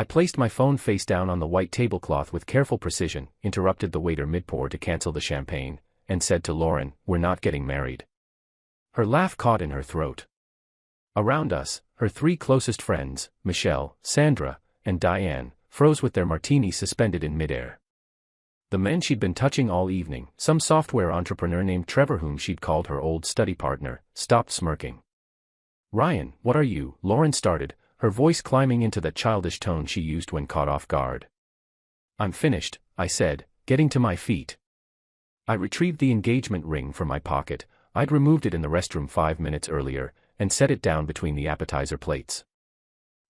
I placed my phone face down on the white tablecloth with careful precision, interrupted the waiter mid-pour to cancel the champagne, and said to Lauren, "We're not getting married." Her laugh caught in her throat. Around us, her three closest friends, Michelle, Sandra, and Diane, froze with their martinis suspended in midair. The men she'd been touching all evening, some software entrepreneur named Trevor whom she'd called her old study partner, stopped smirking. "Ryan, what are you?" Lauren started, her voice climbing into that childish tone she used when caught off guard. "I'm finished," I said, getting to my feet. I retrieved the engagement ring from my pocket. I'd removed it in the restroom 5 minutes earlier, and set it down between the appetizer plates.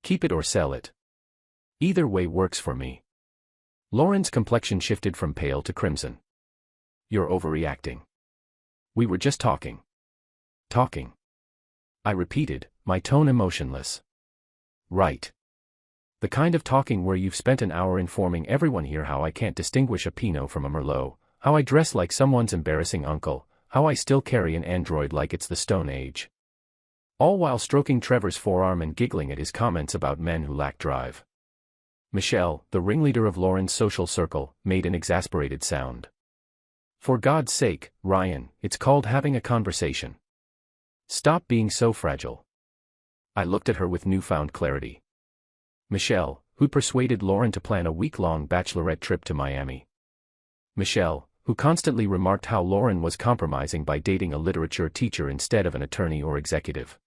Keep it or sell it. Either way works for me. Lauren's complexion shifted from pale to crimson. "You're overreacting. We were just talking." "Talking?" I repeated, my tone emotionless. "Right. The kind of talking where you've spent an hour informing everyone here how I can't distinguish a Pinot from a Merlot, how I dress like someone's embarrassing uncle, how I still carry an Android like it's the Stone Age." All while stroking Trevor's forearm and giggling at his comments about men who lack drive. Michelle, the ringleader of Lauren's social circle, made an exasperated sound. "For God's sake, Ryan, it's called having a conversation. Stop being so fragile." I looked at her with newfound clarity. Michelle, who persuaded Lauren to plan a week-long bachelorette trip to Miami. Michelle, who constantly remarked how Lauren was compromising by dating a literature teacher instead of an attorney or executive.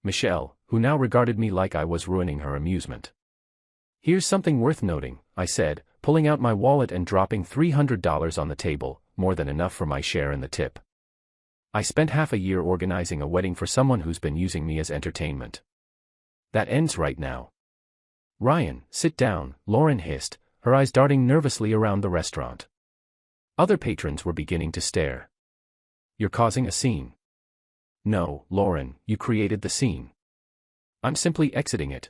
Michelle, who now regarded me like I was ruining her amusement. "Here's something worth noting," I said, pulling out my wallet and dropping $300 on the table, more than enough for my share in the tip. "I spent half a year organizing a wedding for someone who's been using me as entertainment. That ends right now." "Ryan, sit down," Lauren hissed, her eyes darting nervously around the restaurant. Other patrons were beginning to stare. "You're causing a scene." "No, Lauren, you created the scene. I'm simply exiting it."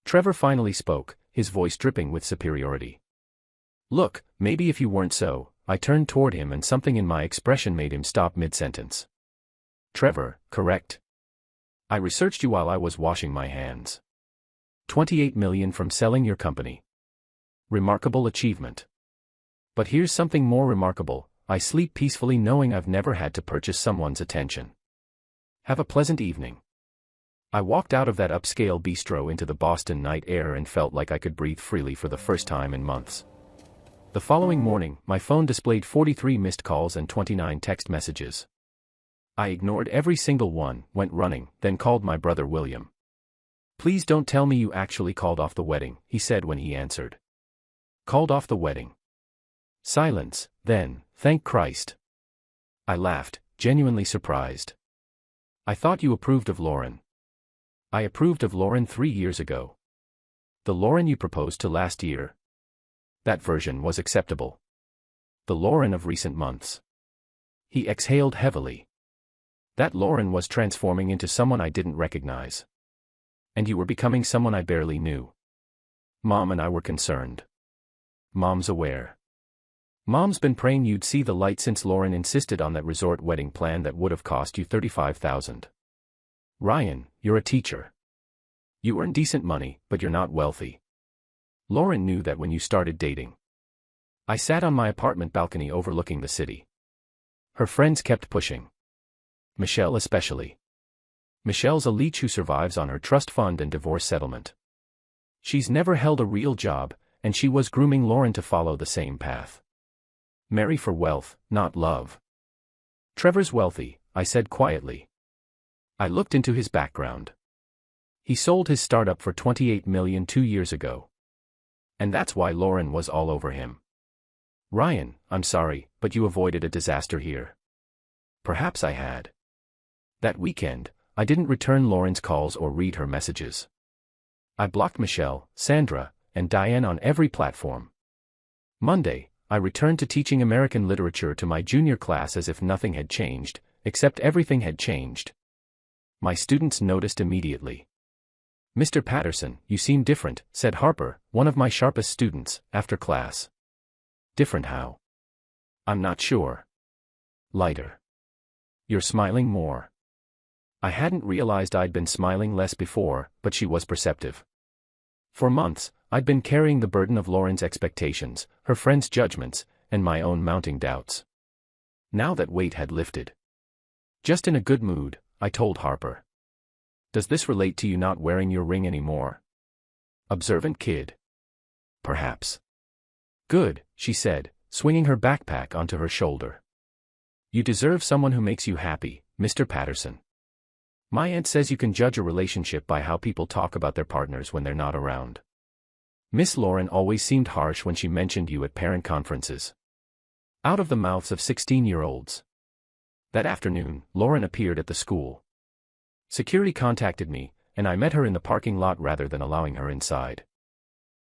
Trevor finally spoke, his voice dripping with superiority. "Look, maybe if you weren't so." I turned toward him and something in my expression made him stop mid-sentence. "Trevor, correct? I researched you while I was washing my hands. 28 million from selling your company. Remarkable achievement. But here's something more remarkable, I sleep peacefully knowing I've never had to purchase someone's attention. Have a pleasant evening." I walked out of that upscale bistro into the Boston night air and felt like I could breathe freely for the first time in months. The following morning, my phone displayed 43 missed calls and 29 text messages. I ignored every single one, went running, then called my brother William. "Please don't tell me you actually called off the wedding," he said when he answered. "Called off the wedding?" Silence, then, thank Christ. I laughed, genuinely surprised. "I thought you approved of Lauren." "I approved of Lauren 3 years ago. The Lauren you proposed to last year. That version was acceptable. The Lauren of recent months." He exhaled heavily. "That Lauren was transforming into someone I didn't recognize. And you were becoming someone I barely knew. Mom and I were concerned. Mom's aware. Mom's been praying you'd see the light since Lauren insisted on that resort wedding plan that would have cost you $35,000. Ryan, you're a teacher. You earn decent money, but you're not wealthy. Lauren knew that when you started dating." I sat on my apartment balcony overlooking the city. Her friends kept pushing. Michelle especially. Michelle's a leech who survives on her trust fund and divorce settlement. She's never held a real job, and she was grooming Lauren to follow the same path. Marry for wealth, not love. Trevor's wealthy, I said quietly. I looked into his background. He sold his startup for $28 million 2 years ago. And that's why Lauren was all over him. Ryan, I'm sorry, but you avoided a disaster here. Perhaps I had. That weekend, I didn't return Lauren's calls or read her messages. I blocked Michelle, Sandra, and Diane on every platform. Monday, I returned to teaching American literature to my junior class as if nothing had changed, except everything had changed. My students noticed immediately. "Mr. Patterson, you seem different," said Harper, one of my sharpest students, after class. "Different how?" "I'm not sure." "Lighter. You're smiling more." I hadn't realized I'd been smiling less before, but she was perceptive. For months, I'd been carrying the burden of Lauren's expectations, her friends' judgments, and my own mounting doubts. Now that weight had lifted. Just in a good mood, I told Harper. Does this relate to you not wearing your ring anymore? Observant kid. Perhaps. Good, she said, swinging her backpack onto her shoulder. You deserve someone who makes you happy, Mr. Patterson. My aunt says you can judge a relationship by how people talk about their partners when they're not around. Miss Lauren always seemed harsh when she mentioned you at parent conferences. Out of the mouths of 16-year-olds. That afternoon, Lauren appeared at the school. Security contacted me, and I met her in the parking lot rather than allowing her inside.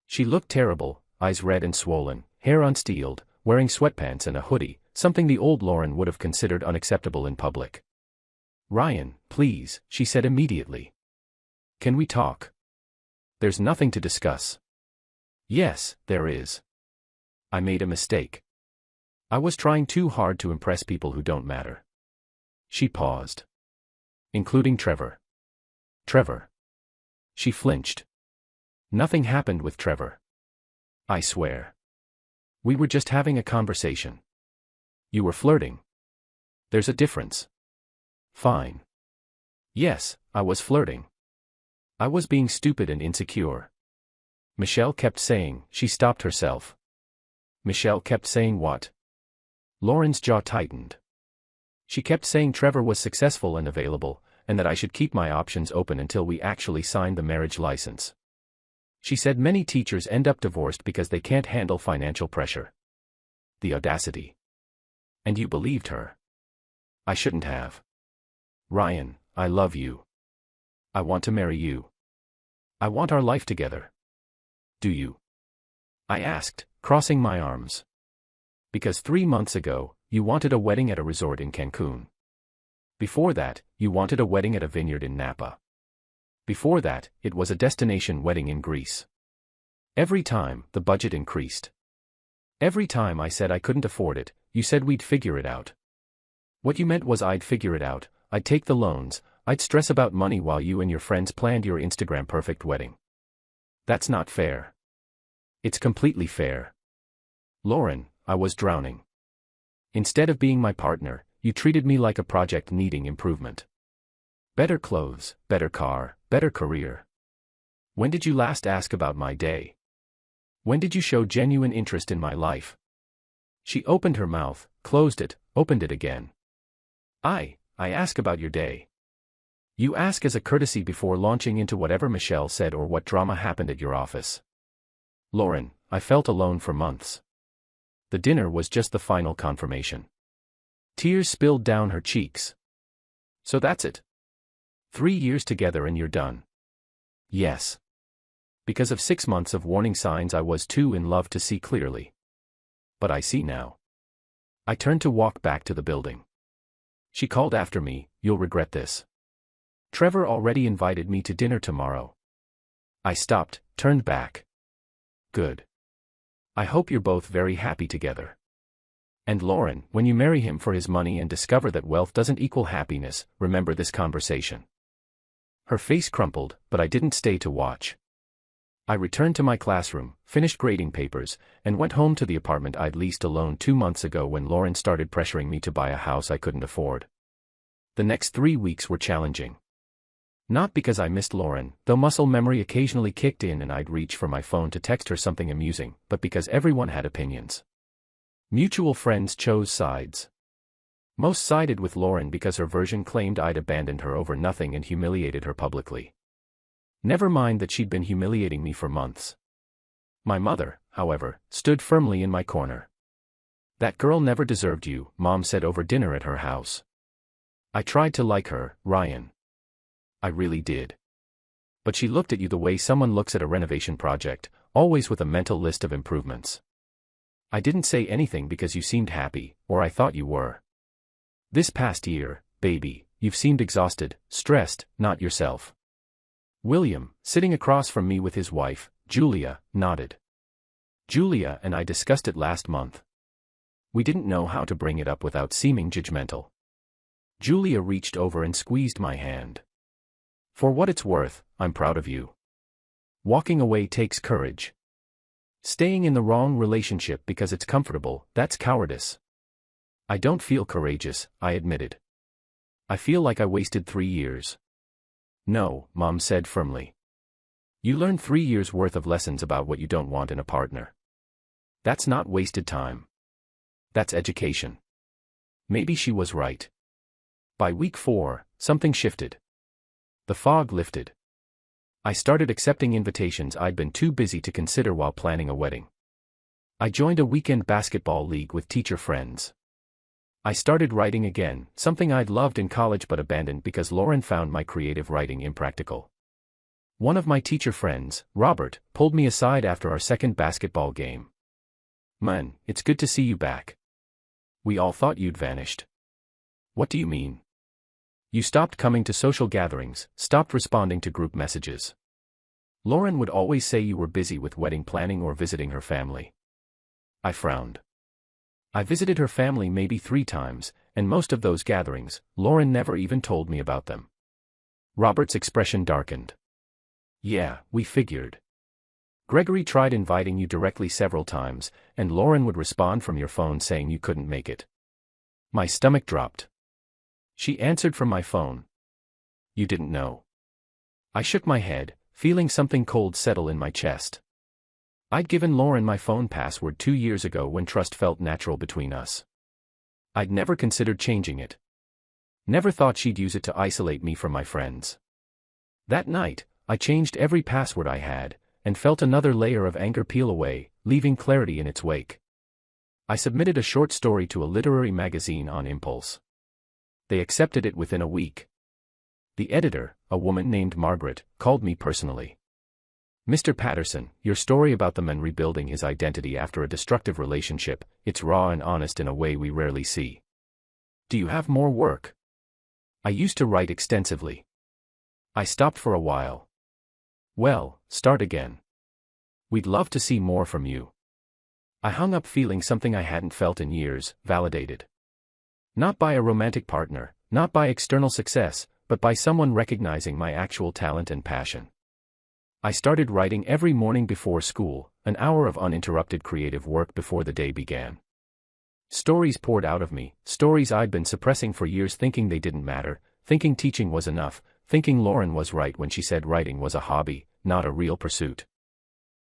She looked terrible, eyes red and swollen, hair unsteeled, wearing sweatpants and a hoodie, something the old Lauren would have considered unacceptable in public. Ryan, please, she said immediately. Can we talk? There's nothing to discuss. Yes, there is. I made a mistake. I was trying too hard to impress people who don't matter. She paused. Including Trevor. Trevor. She flinched. Nothing happened with Trevor. I swear. We were just having a conversation. You were flirting. There's a difference. Fine. Yes, I was flirting. I was being stupid and insecure. Michelle kept saying, she stopped herself. Michelle kept saying what? Lauren's jaw tightened. She kept saying Trevor was successful and available, and that I should keep my options open until we actually signed the marriage license. She said many teachers end up divorced because they can't handle financial pressure. The audacity. And you believed her. I shouldn't have. Ryan, I love you. I want to marry you. I want our life together. Do you? I asked, crossing my arms. Because 3 months ago, you wanted a wedding at a resort in Cancun. Before that, you wanted a wedding at a vineyard in Napa. Before that, it was a destination wedding in Greece. Every time, the budget increased. Every time I said I couldn't afford it, you said we'd figure it out. What you meant was I'd figure it out, I'd take the loans, I'd stress about money while you and your friends planned your Instagram perfect wedding. That's not fair. It's completely fair. Lauren, I was drowning. Instead of being my partner, you treated me like a project needing improvement. Better clothes, better car, better career. When did you last ask about my day? When did you show genuine interest in my life? She opened her mouth, closed it, opened it again. I ask about your day. You ask as a courtesy before launching into whatever Michelle said or what drama happened at your office. Lauren, I felt alone for months. The dinner was just the final confirmation. Tears spilled down her cheeks. So that's it. 3 years together and you're done. Yes. Because of 6 months of warning signs I was too in love to see clearly. But I see now. I turned to walk back to the building. She called after me, you'll regret this. Trevor already invited me to dinner tomorrow. I stopped, turned back. Good. I hope you're both very happy together. And Lauren, when you marry him for his money and discover that wealth doesn't equal happiness, remember this conversation. Her face crumpled, but I didn't stay to watch. I returned to my classroom, finished grading papers, and went home to the apartment I'd leased alone 2 months ago when Lauren started pressuring me to buy a house I couldn't afford. The next 3 weeks were challenging. Not because I missed Lauren, though muscle memory occasionally kicked in and I'd reach for my phone to text her something amusing, but because everyone had opinions. Mutual friends chose sides. Most sided with Lauren because her version claimed I'd abandoned her over nothing and humiliated her publicly. Never mind that she'd been humiliating me for months. My mother, however, stood firmly in my corner. That girl never deserved you, Mom said over dinner at her house. I tried to like her, Ryan. I really did. But she looked at you the way someone looks at a renovation project, always with a mental list of improvements. I didn't say anything because you seemed happy, or I thought you were. This past year, baby, you've seemed exhausted, stressed, not yourself. William, sitting across from me with his wife, Julia, nodded. Julia and I discussed it last month. We didn't know how to bring it up without seeming judgmental. Julia reached over and squeezed my hand. For what it's worth, I'm proud of you. Walking away takes courage. Staying in the wrong relationship because it's comfortable, that's cowardice. I don't feel courageous, I admitted. I feel like I wasted 3 years. No, Mom said firmly. You learn 3 years' worth of lessons about what you don't want in a partner. That's not wasted time. That's education. Maybe she was right. By week 4, something shifted. The fog lifted. I started accepting invitations I'd been too busy to consider while planning a wedding. I joined a weekend basketball league with teacher friends. I started writing again, something I'd loved in college but abandoned because Lauren found my creative writing impractical. One of my teacher friends, Robert, pulled me aside after our second basketball game. Man, it's good to see you back. We all thought you'd vanished. What do you mean? You stopped coming to social gatherings, stopped responding to group messages. Lauren would always say you were busy with wedding planning or visiting her family. I frowned. I visited her family maybe 3 times, and most of those gatherings, Lauren never even told me about them. Robert's expression darkened. Yeah, we figured. Gregory tried inviting you directly several times, and Lauren would respond from your phone saying you couldn't make it. My stomach dropped. She answered from my phone. You didn't know. I shook my head, feeling something cold settle in my chest. I'd given Lauren my phone password 2 years ago when trust felt natural between us. I'd never considered changing it. Never thought she'd use it to isolate me from my friends. That night, I changed every password I had, and felt another layer of anger peel away, leaving clarity in its wake. I submitted a short story to a literary magazine on impulse. They accepted it within a week. The editor, a woman named Margaret, called me personally. Mr. Patterson, your story about the man rebuilding his identity after a destructive relationship, it's raw and honest in a way we rarely see. Do you have more work? I used to write extensively. I stopped for a while. Well, start again. We'd love to see more from you. I hung up feeling something I hadn't felt in years, validated. Not by a romantic partner, not by external success, but by someone recognizing my actual talent and passion. I started writing every morning before school, an hour of uninterrupted creative work before the day began. Stories poured out of me, stories I'd been suppressing for years thinking they didn't matter, thinking teaching was enough, thinking Lauren was right when she said writing was a hobby, not a real pursuit.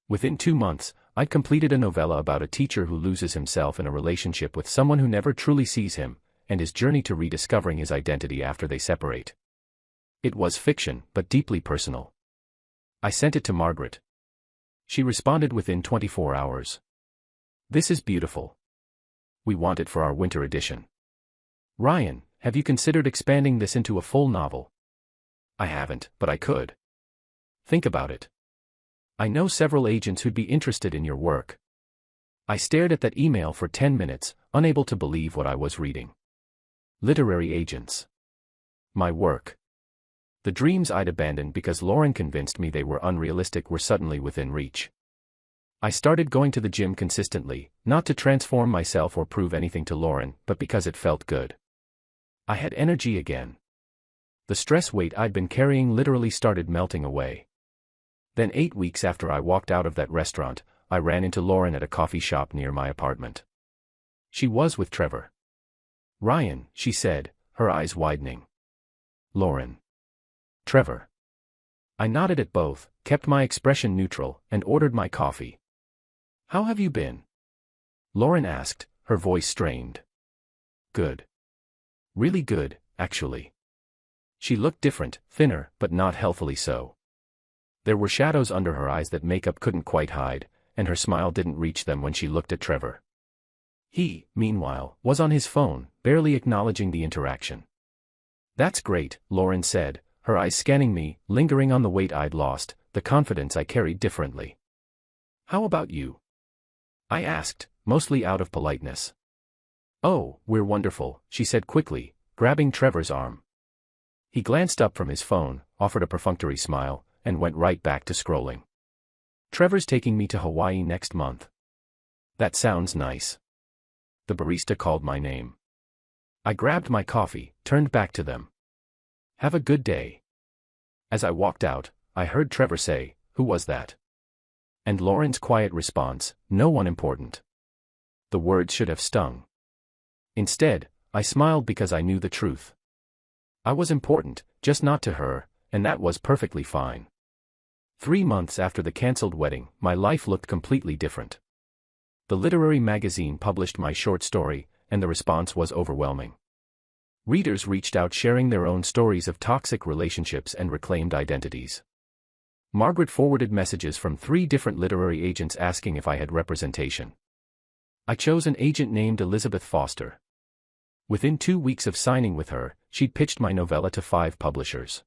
Within 2 months, I'd completed a novella about a teacher who loses himself in a relationship with someone who never truly sees him, and his journey to rediscovering his identity after they separate. It was fiction, but deeply personal. I sent it to Margaret. She responded within 24 hours. This is beautiful. We want it for our winter edition. Ryan, have you considered expanding this into a full novel? I haven't, but I could. Think about it. I know several agents who'd be interested in your work. I stared at that email for 10 minutes, unable to believe what I was reading. Literary agents. My work. The dreams I'd abandoned because Lauren convinced me they were unrealistic were suddenly within reach. I started going to the gym consistently, not to transform myself or prove anything to Lauren, but because it felt good. I had energy again. The stress weight I'd been carrying literally started melting away. Then 8 weeks after I walked out of that restaurant, I ran into Lauren at a coffee shop near my apartment. She was with Trevor. Ryan, she said, her eyes widening. Lauren. Trevor. I nodded at both, kept my expression neutral, and ordered my coffee. How have you been? Lauren asked, her voice strained. Good. Really good, actually. She looked different, thinner, but not healthily so. There were shadows under her eyes that makeup couldn't quite hide, and her smile didn't reach them when she looked at Trevor. He, meanwhile, was on his phone, barely acknowledging the interaction. That's great, Lauren said, her eyes scanning me, lingering on the weight I'd lost, the confidence I carried differently. How about you? I asked, mostly out of politeness. Oh, we're wonderful, she said quickly, grabbing Trevor's arm. He glanced up from his phone, offered a perfunctory smile, and went right back to scrolling. Trevor's taking me to Hawaii next month. That sounds nice. The barista called my name. I grabbed my coffee, turned back to them. Have a good day. As I walked out, I heard Trevor say, "Who was that?" And Lauren's quiet response, "No one important." The words should have stung. Instead, I smiled because I knew the truth. I was important, just not to her, and that was perfectly fine. 3 months after the cancelled wedding, my life looked completely different. The literary magazine published my short story, and the response was overwhelming. Readers reached out sharing their own stories of toxic relationships and reclaimed identities. Margaret forwarded messages from 3 different literary agents asking if I had representation. I chose an agent named Elizabeth Foster. Within 2 weeks of signing with her, she'd pitched my novella to 5 publishers.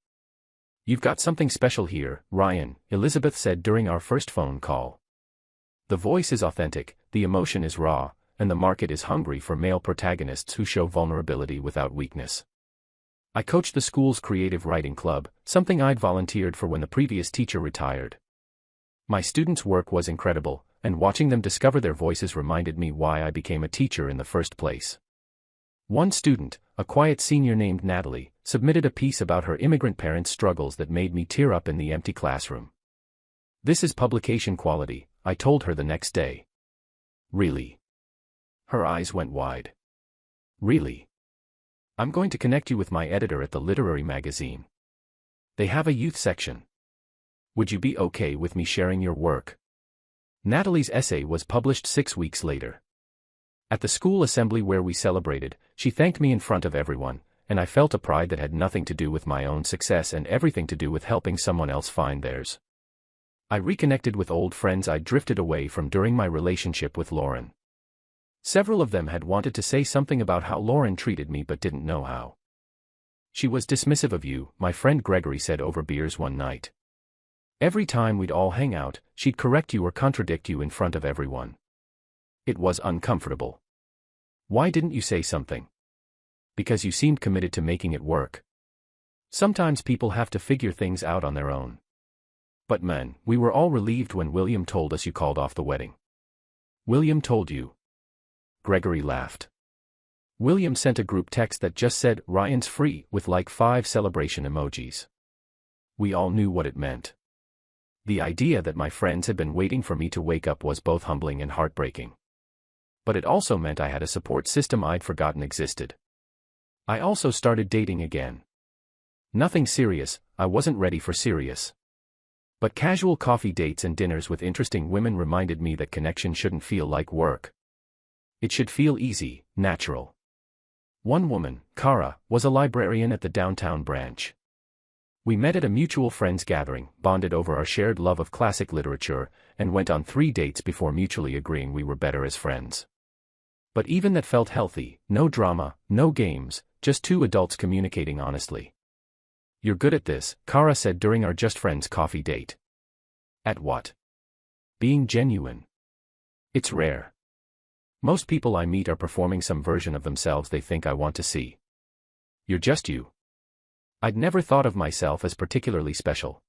"You've got something special here, Ryan," Elizabeth said during our first phone call. "The voice is authentic, the emotion is raw, and the market is hungry for male protagonists who show vulnerability without weakness." I coached the school's creative writing club, something I'd volunteered for when the previous teacher retired. My students' work was incredible, and watching them discover their voices reminded me why I became a teacher in the first place. One student, a quiet senior named Natalie, submitted a piece about her immigrant parents' struggles that made me tear up in the empty classroom. "This is publication quality," I told her the next day. "Really?" Her eyes went wide. "Really? I'm going to connect you with my editor at the literary magazine. They have a youth section. Would you be okay with me sharing your work?" Natalie's essay was published 6 weeks later. At the school assembly where we celebrated, she thanked me in front of everyone, and I felt a pride that had nothing to do with my own success and everything to do with helping someone else find theirs. I reconnected with old friends I'd drifted away from during my relationship with Lauren. Several of them had wanted to say something about how Lauren treated me but didn't know how. "She was dismissive of you," my friend Gregory said over beers one night. "Every time we'd all hang out, she'd correct you or contradict you in front of everyone. It was uncomfortable. Why didn't you say something?" "Because you seemed committed to making it work. Sometimes people have to figure things out on their own." "But man, we were all relieved when William told us you called off the wedding." "William told you?" Gregory laughed. "William sent a group text that just said, 'Ryan's free,' with like 5 celebration emojis. We all knew what it meant. The idea that my friends had been waiting for me to wake up was both humbling and heartbreaking. But it also meant I had a support system I'd forgotten existed. I also started dating again. Nothing serious, I wasn't ready for serious. But casual coffee dates and dinners with interesting women reminded me that connection shouldn't feel like work. It should feel easy, natural. One woman, Kara, was a librarian at the downtown branch. We met at a mutual friends gathering, bonded over our shared love of classic literature, and went on 3 dates before mutually agreeing we were better as friends. But even that felt healthy, no drama, no games, just 2 adults communicating honestly. "You're good at this," Kara said during our Just Friends coffee date. "At what?" "Being genuine. It's rare. Most people I meet are performing some version of themselves they think I want to see. You're just you." I'd never thought of myself as particularly special.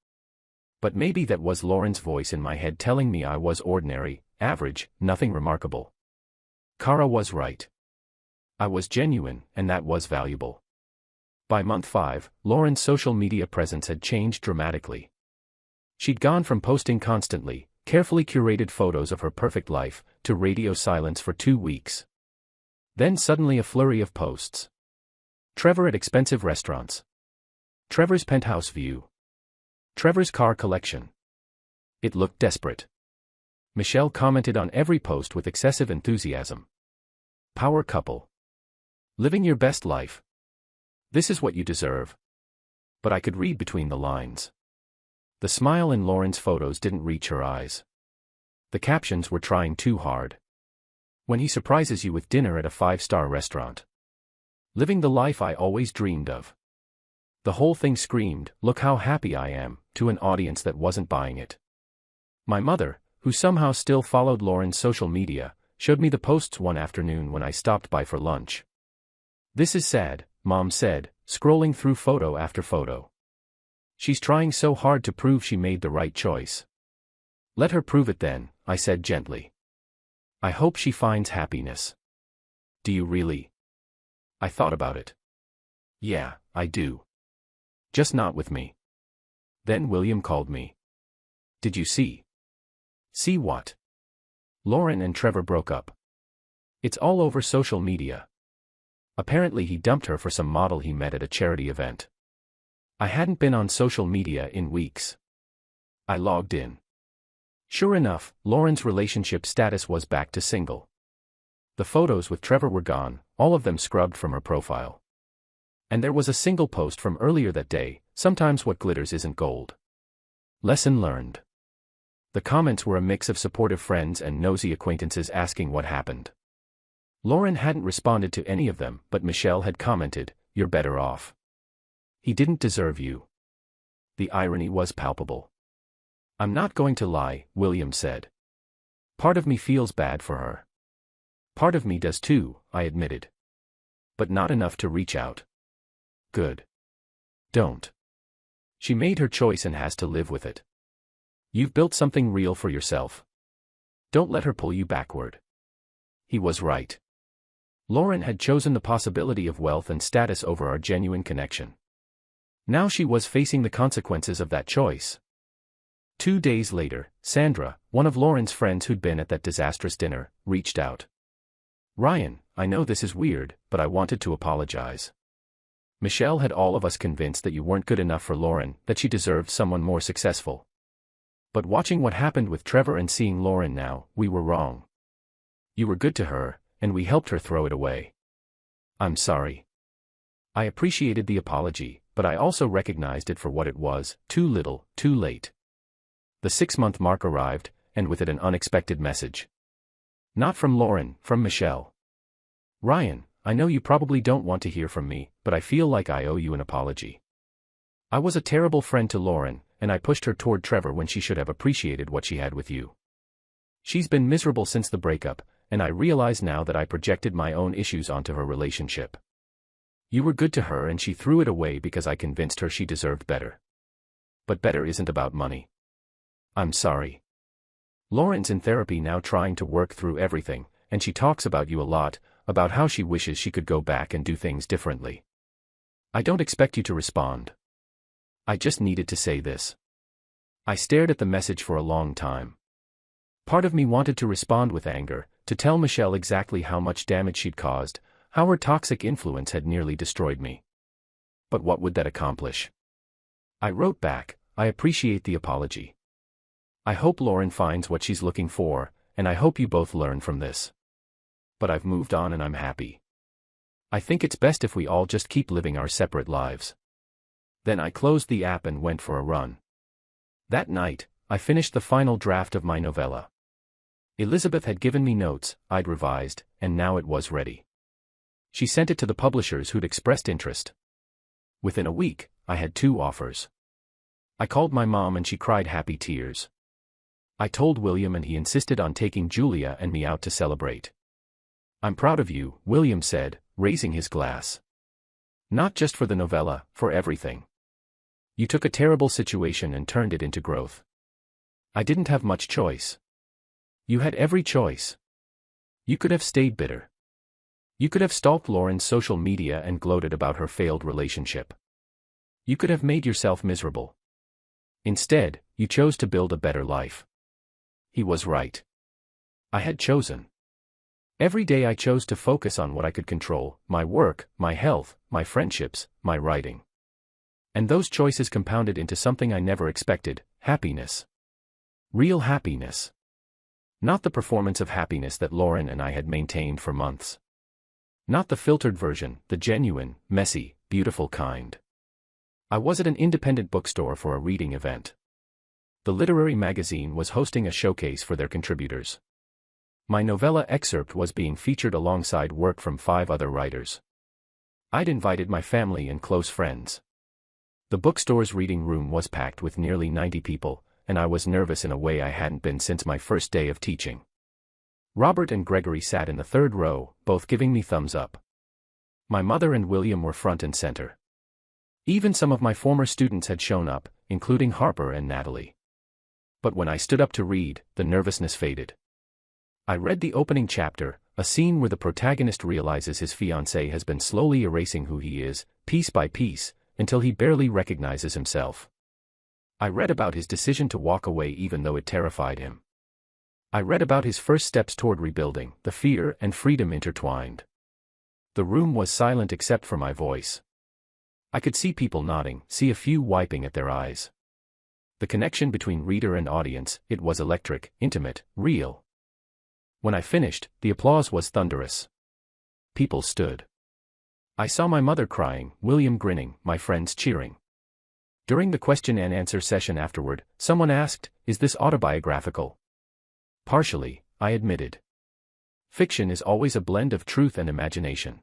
But maybe that was Lauren's voice in my head telling me I was ordinary, average, nothing remarkable. Kara was right. I was genuine, and that was valuable. By month 5, Lauren's social media presence had changed dramatically. She'd gone from posting constantly, carefully curated photos of her perfect life, to radio silence for 2 weeks. Then suddenly a flurry of posts. Trevor at expensive restaurants. Trevor's penthouse view. Trevor's car collection. It looked desperate. Michelle commented on every post with excessive enthusiasm. Power couple. Living your best life. This is what you deserve. But I could read between the lines. The smile in Lauren's photos didn't reach her eyes. The captions were trying too hard. When he surprises you with dinner at a 5-star restaurant. Living the life I always dreamed of. The whole thing screamed, "Look how happy I am," to an audience that wasn't buying it. My mother, who somehow still followed Lauren's social media, showed me the posts one afternoon when I stopped by for lunch. "This is sad," Mom said, scrolling through photo after photo. "She's trying so hard to prove she made the right choice." "Let her prove it then," I said gently. "I hope she finds happiness." "Do you really?" I thought about it. "Yeah, I do. Just not with me." Then William called me. Did you see? See what? Lauren and Trevor broke up. It's all over social media. Apparently he dumped her for some model he met at a charity event. I hadn't been on social media in weeks. I logged in. Sure enough, Lauren's relationship status was back to single. The photos with Trevor were gone, all of them scrubbed from her profile. And there was a single post from earlier that day, sometimes what glitters isn't gold. Lesson learned. The comments were a mix of supportive friends and nosy acquaintances asking what happened. Lauren hadn't responded to any of them, but Michelle had commented, "You're better off. He didn't deserve you." The irony was palpable. "I'm not going to lie," William said. "Part of me feels bad for her. Part of me does too," I admitted. "But not enough to reach out." "Good. Don't. She made her choice and has to live with it. You've built something real for yourself. Don't let her pull you backward." He was right. Lauren had chosen the possibility of wealth and status over our genuine connection. Now she was facing the consequences of that choice. 2 days later, Sandra, one of Lauren's friends who'd been at that disastrous dinner, reached out. "Ryan, I know this is weird, but I wanted to apologize. Michelle had all of us convinced that you weren't good enough for Lauren, that she deserved someone more successful. But watching what happened with Trevor and seeing Lauren now, we were wrong. You were good to her, and we helped her throw it away. I'm sorry. I appreciated the apology, but I also recognized it for what it was, too little, too late." The 6-month mark arrived, and with it an unexpected message. Not from Lauren, from Michelle. "Ryan, I know you probably don't want to hear from me, but I feel like I owe you an apology. I was a terrible friend to Lauren, and I pushed her toward Trevor when she should have appreciated what she had with you. She's been miserable since the breakup, and I realize now that I projected my own issues onto her relationship. You were good to her and she threw it away because I convinced her she deserved better. But better isn't about money. I'm sorry. Lauren's in therapy now trying to work through everything, and she talks about you a lot, about how she wishes she could go back and do things differently. I don't expect you to respond. I just needed to say this." I stared at the message for a long time. Part of me wanted to respond with anger, to tell Michelle exactly how much damage she'd caused, how her toxic influence had nearly destroyed me. But what would that accomplish? I wrote back, "I appreciate the apology. I hope Lauren finds what she's looking for, and I hope you both learn from this. But I've moved on and I'm happy. I think it's best if we all just keep living our separate lives." Then I closed the app and went for a run. That night, I finished the final draft of my novella. Elizabeth had given me notes, I'd revised, and now it was ready. She sent it to the publishers who'd expressed interest. Within a week, I had 2 offers. I called my mom and she cried happy tears. I told William and he insisted on taking Julia and me out to celebrate. "I'm proud of you," William said, raising his glass. "Not just for the novella, for everything. You took a terrible situation and turned it into growth. I didn't have much choice. You had every choice. You could have stayed bitter. You could have stalked Lauren's social media and gloated about her failed relationship. You could have made yourself miserable. Instead, you chose to build a better life." He was right. I had chosen. Every day I chose to focus on what I could control, my work, my health, my friendships, my writing. And those choices compounded into something I never expected, happiness. Real happiness. Not the performance of happiness that Lauren and I had maintained for months. Not the filtered version, the genuine, messy, beautiful kind. I was at an independent bookstore for a reading event. The literary magazine was hosting a showcase for their contributors. My novella excerpt was being featured alongside work from 5 other writers. I'd invited my family and close friends. The bookstore's reading room was packed with nearly 90 people, and I was nervous in a way I hadn't been since my first day of teaching. Robert and Gregory sat in the 3rd row, both giving me thumbs up. My mother and William were front and center. Even some of my former students had shown up, including Harper and Natalie. But when I stood up to read, the nervousness faded. I read the opening chapter, a scene where the protagonist realizes his fiancée has been slowly erasing who he is, piece by piece, until he barely recognizes himself. I read about his decision to walk away even though it terrified him. I read about his first steps toward rebuilding, the fear and freedom intertwined. The room was silent except for my voice. I could see people nodding, see a few wiping at their eyes. The connection between reader and audience, it was electric, intimate, real. When I finished, the applause was thunderous. People stood. I saw my mother crying, William grinning, my friends cheering. During the question and answer session afterward, someone asked, "Is this autobiographical?" Partially, I admitted. Fiction is always a blend of truth and imagination.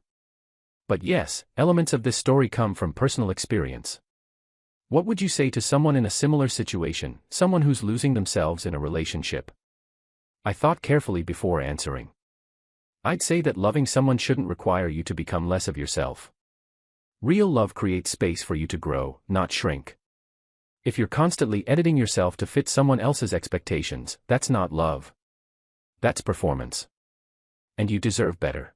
But yes, elements of this story come from personal experience. What would you say to someone in a similar situation, someone who's losing themselves in a relationship? I thought carefully before answering. I'd say that loving someone shouldn't require you to become less of yourself. Real love creates space for you to grow, not shrink. If you're constantly editing yourself to fit someone else's expectations, that's not love. That's performance. And you deserve better.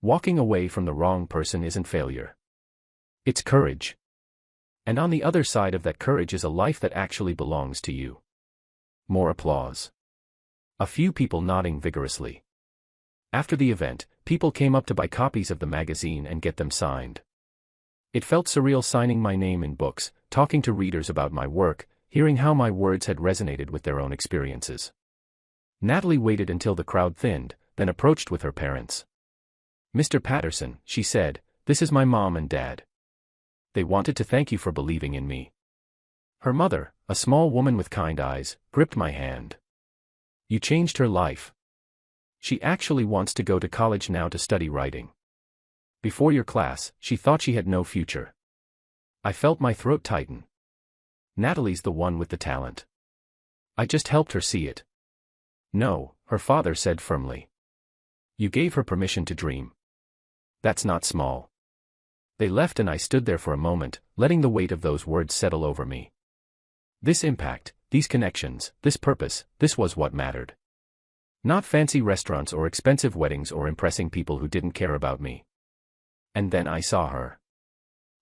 Walking away from the wrong person isn't failure. It's courage. And on the other side of that courage is a life that actually belongs to you. More applause. A few people nodding vigorously. After the event, people came up to buy copies of the magazine and get them signed. It felt surreal signing my name in books, talking to readers about my work, hearing how my words had resonated with their own experiences. Natalie waited until the crowd thinned, then approached with her parents. "Mr. Patterson," she said, "this is my mom and dad. They wanted to thank you for believing in me." Her mother, a small woman with kind eyes, gripped my hand. "You changed her life. She actually wants to go to college now to study writing. Before your class, she thought she had no future." I felt my throat tighten. Natalie's the one with the talent. I just helped her see it. "No," her father said firmly. "You gave her permission to dream. That's not small." They left and I stood there for a moment, letting the weight of those words settle over me. This impact, these connections, this purpose, this was what mattered. Not fancy restaurants or expensive weddings or impressing people who didn't care about me. And then I saw her.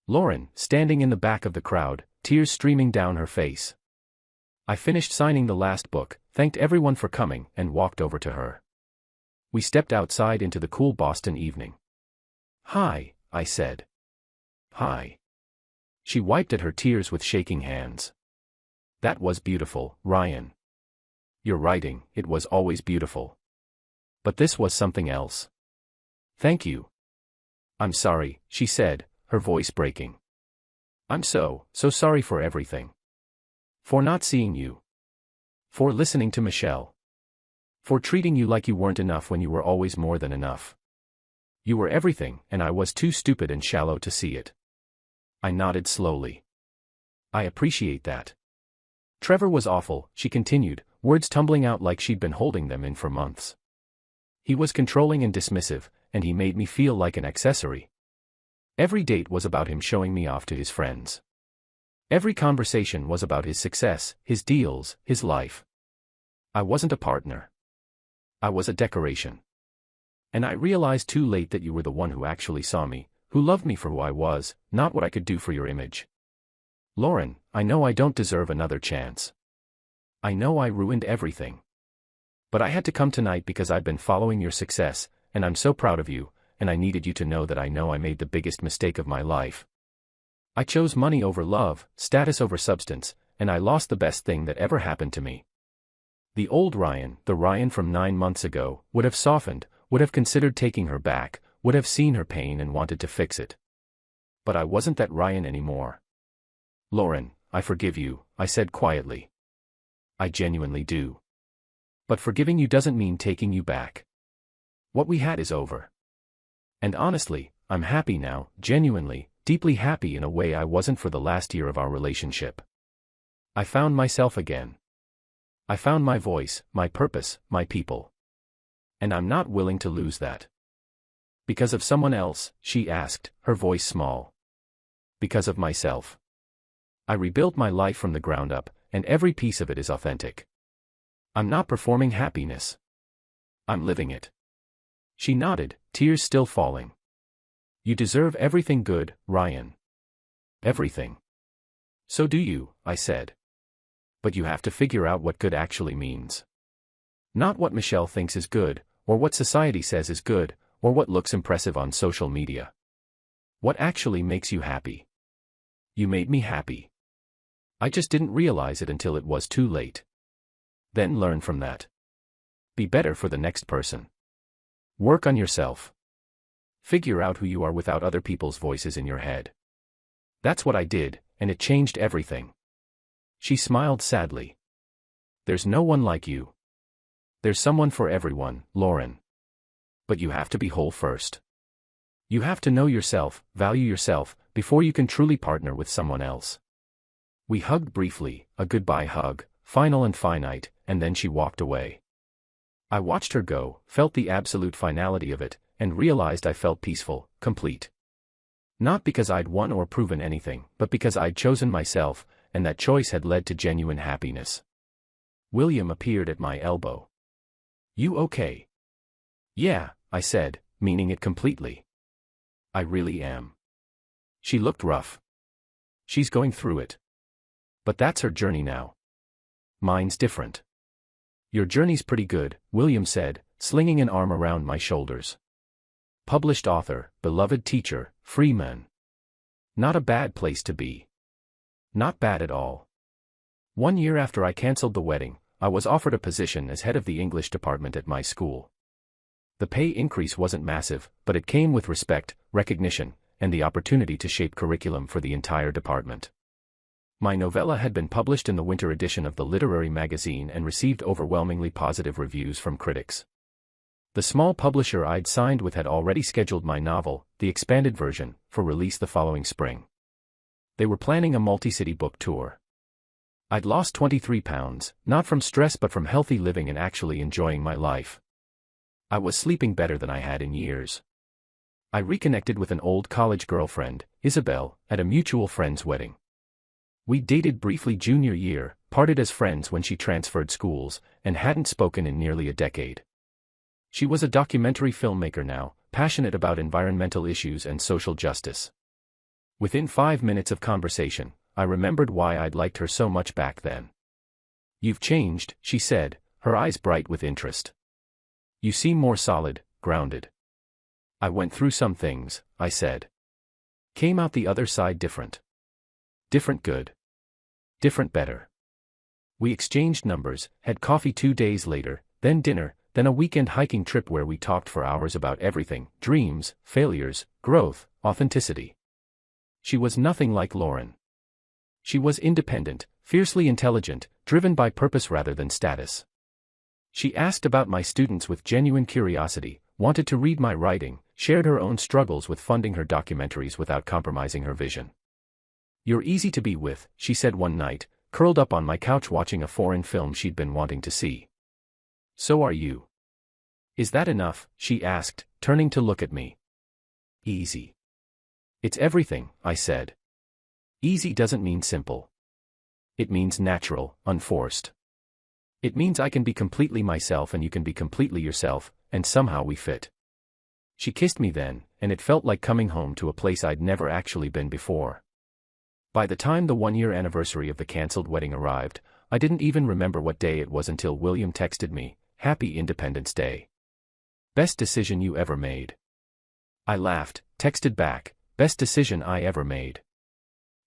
Lauren, standing in the back of the crowd, tears streaming down her face. I finished signing the last book, thanked everyone for coming, and walked over to her. We stepped outside into the cool Boston evening. "Hi," I said. "Hi." She wiped at her tears with shaking hands. "That was beautiful, Ryan. Your writing, it was always beautiful. But this was something else. Thank you." "I'm sorry," she said, her voice breaking. "I'm so sorry for everything. For not seeing you. For listening to Michelle. For treating you like you weren't enough when you were always more than enough. You were everything, and I was too stupid and shallow to see it." I nodded slowly. "I appreciate that." "Trevor was awful," she continued, words tumbling out like she'd been holding them in for months. "He was controlling and dismissive, and he made me feel like an accessory. Every date was about him showing me off to his friends. Every conversation was about his success, his deals, his life. I wasn't a partner. I was a decoration. And I realized too late that you were the one who actually saw me, who loved me for who I was, not what I could do for your image. Lauren, I know I don't deserve another chance. I know I ruined everything. But I had to come tonight because I've been following your success, and I'm so proud of you, and I needed you to know that I know I made the biggest mistake of my life. I chose money over love, status over substance, and I lost the best thing that ever happened to me. The old Ryan, the Ryan from 9 months ago, would have softened, would have considered taking her back, would have seen her pain and wanted to fix it. But I wasn't that Ryan anymore. Lauren, I forgive you, I said quietly. I genuinely do. But forgiving you doesn't mean taking you back. What we had is over. And honestly, I'm happy now, genuinely, deeply happy in a way I wasn't for the last year of our relationship. I found myself again. I found my voice, my purpose, my people. And I'm not willing to lose that. Because of someone else, she asked, her voice small. Because of myself. I rebuilt my life from the ground up, and every piece of it is authentic. I'm not performing happiness. I'm living it. She nodded, tears still falling. You deserve everything good, Ryan. Everything. So do you, I said. But you have to figure out what good actually means. Not what Michelle thinks is good, or what society says is good, or what looks impressive on social media. What actually makes you happy? You made me happy. I just didn't realize it until it was too late. Then learn from that. Be better for the next person. Work on yourself. Figure out who you are without other people's voices in your head. That's what I did, and it changed everything. She smiled sadly. There's no one like you. There's someone for everyone, Lauren. But you have to be whole first. You have to know yourself, value yourself, before you can truly partner with someone else. We hugged briefly, a goodbye hug, final and finite, and then she walked away. I watched her go, felt the absolute finality of it, and realized I felt peaceful, complete. Not because I'd won or proven anything, but because I'd chosen myself, and that choice had led to genuine happiness. William appeared at my elbow. You okay? Yeah, I said, meaning it completely. I really am. She looked rough. She's going through it. But that's her journey now. Mine's different. Your journey's pretty good, William said, slinging an arm around my shoulders. Published author, beloved teacher, free man. Not a bad place to be. Not bad at all. 1 year after I canceled the wedding, I was offered a position as head of the English department at my school. The pay increase wasn't massive, but it came with respect, recognition, and the opportunity to shape curriculum for the entire department. My novella had been published in the winter edition of the literary magazine and received overwhelmingly positive reviews from critics. The small publisher I'd signed with had already scheduled my novel, the expanded version, for release the following spring. They were planning a multi-city book tour. I'd lost 23 pounds, not from stress but from healthy living and actually enjoying my life. I was sleeping better than I had in years. I reconnected with an old college girlfriend, Isabel, at a mutual friend's wedding. We dated briefly junior year, parted as friends when she transferred schools, and hadn't spoken in nearly a decade. She was a documentary filmmaker now, passionate about environmental issues and social justice. Within 5 minutes of conversation, I remembered why I'd liked her so much back then. You've changed, she said, her eyes bright with interest. You seem more solid, grounded. I went through some things, I said. Came out the other side different. Different good. Different better. We exchanged numbers, had coffee 2 days later, then dinner, then a weekend hiking trip where we talked for hours about everything, dreams, failures, growth, authenticity. She was nothing like Lauren. She was independent, fiercely intelligent, driven by purpose rather than status. She asked about my students with genuine curiosity, wanted to read my writing, shared her own struggles with funding her documentaries without compromising her vision. You're easy to be with, she said one night, curled up on my couch watching a foreign film she'd been wanting to see. So are you. Is that enough? She asked, turning to look at me. Easy. It's everything, I said. Easy doesn't mean simple. It means natural, unforced. It means I can be completely myself and you can be completely yourself, and somehow we fit. She kissed me then, and it felt like coming home to a place I'd never actually been before. By the time the 1-year anniversary of the cancelled wedding arrived, I didn't even remember what day it was until William texted me, "Happy Independence Day. Best decision you ever made." I laughed, texted back, "Best decision I ever made."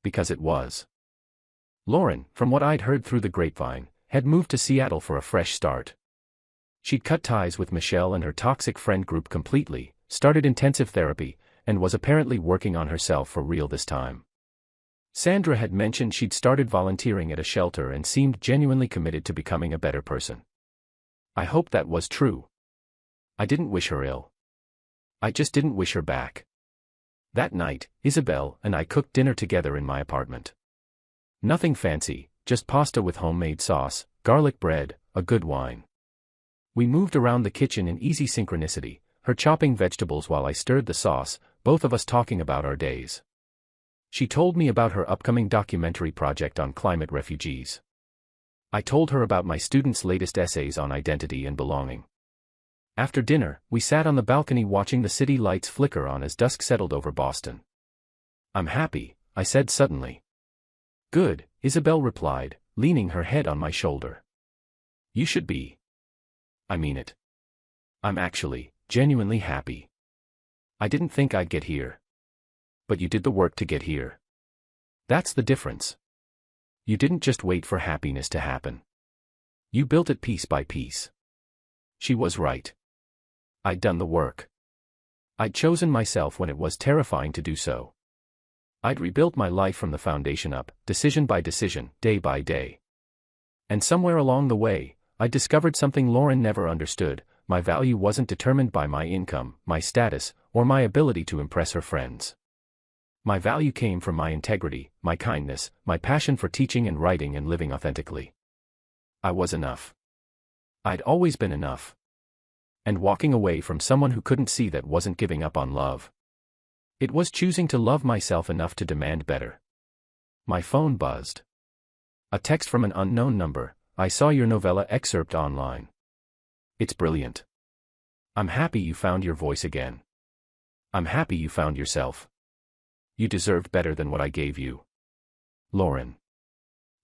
Because it was. Lauren, from what I'd heard through the grapevine, had moved to Seattle for a fresh start. She'd cut ties with Michelle and her toxic friend group completely, started intensive therapy, and was apparently working on herself for real this time. Sandra had mentioned she'd started volunteering at a shelter and seemed genuinely committed to becoming a better person. I hoped that was true. I didn't wish her ill. I just didn't wish her back. That night, Isabel and I cooked dinner together in my apartment. Nothing fancy, just pasta with homemade sauce, garlic bread, a good wine. We moved around the kitchen in easy synchronicity, her chopping vegetables while I stirred the sauce, both of us talking about our days. She told me about her upcoming documentary project on climate refugees. I told her about my students' latest essays on identity and belonging. After dinner, we sat on the balcony watching the city lights flicker on as dusk settled over Boston. "I'm happy," I said suddenly. "Good," Isabel replied, leaning her head on my shoulder. You should be. I mean it. I'm actually, genuinely happy. I didn't think I'd get here. But you did the work to get here. That's the difference. You didn't just wait for happiness to happen. You built it piece by piece. She was right. I'd done the work. I'd chosen myself when it was terrifying to do so. I'd rebuilt my life from the foundation up, decision by decision, day by day. And somewhere along the way, I discovered something Lauren never understood. My value wasn't determined by my income, my status, or my ability to impress her friends. My value came from my integrity, my kindness, my passion for teaching and writing and living authentically. I was enough. I'd always been enough. And walking away from someone who couldn't see that wasn't giving up on love. It was choosing to love myself enough to demand better. My phone buzzed. A text from an unknown number. I saw your novella excerpt online. It's brilliant. I'm happy you found your voice again. I'm happy you found yourself. You deserved better than what I gave you. Lauren.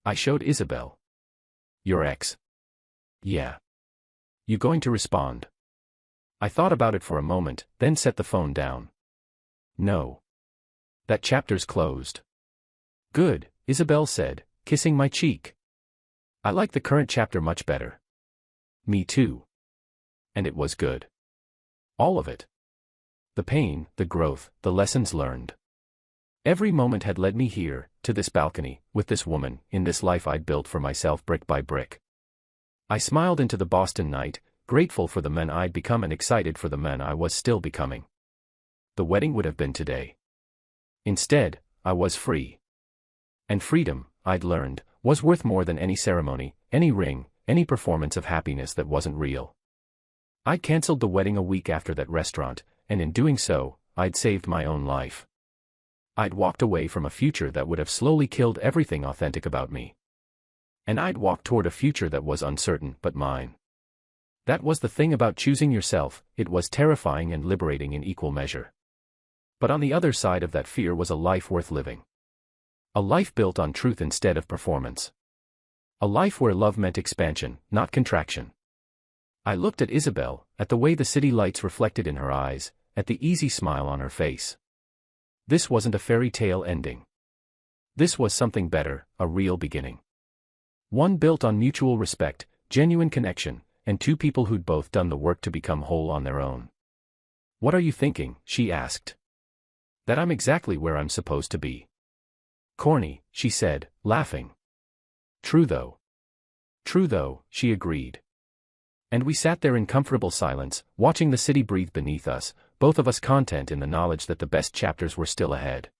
I showed Isabel. Your ex. Yeah. You going to respond? I thought about it for a moment, then set the phone down. No. That chapter's closed. Good, Isabel said, kissing my cheek. I like the current chapter much better. Me too. And it was good. All of it. The pain, the growth, the lessons learned. Every moment had led me here, to this balcony, with this woman, in this life I'd built for myself brick by brick. I smiled into the Boston night, grateful for the man I'd become and excited for the man I was still becoming. The wedding would have been today. Instead, I was free. And freedom, I'd learned, was worth more than any ceremony, any ring, any performance of happiness that wasn't real. I'd canceled the wedding a week after that restaurant, and in doing so, I'd saved my own life. I'd walked away from a future that would have slowly killed everything authentic about me. And I'd walked toward a future that was uncertain but mine. That was the thing about choosing yourself, it was terrifying and liberating in equal measure. But on the other side of that fear was a life worth living. A life built on truth instead of performance. A life where love meant expansion, not contraction. I looked at Isabel, at the way the city lights reflected in her eyes, at the easy smile on her face. This wasn't a fairy tale ending. This was something better, a real beginning. One built on mutual respect, genuine connection, and two people who'd both done the work to become whole on their own. What are you thinking? She asked. That I'm exactly where I'm supposed to be. Corny, she said, laughing. True though. True though, she agreed. And we sat there in comfortable silence, watching the city breathe beneath us, both of us content in the knowledge that the best chapters were still ahead.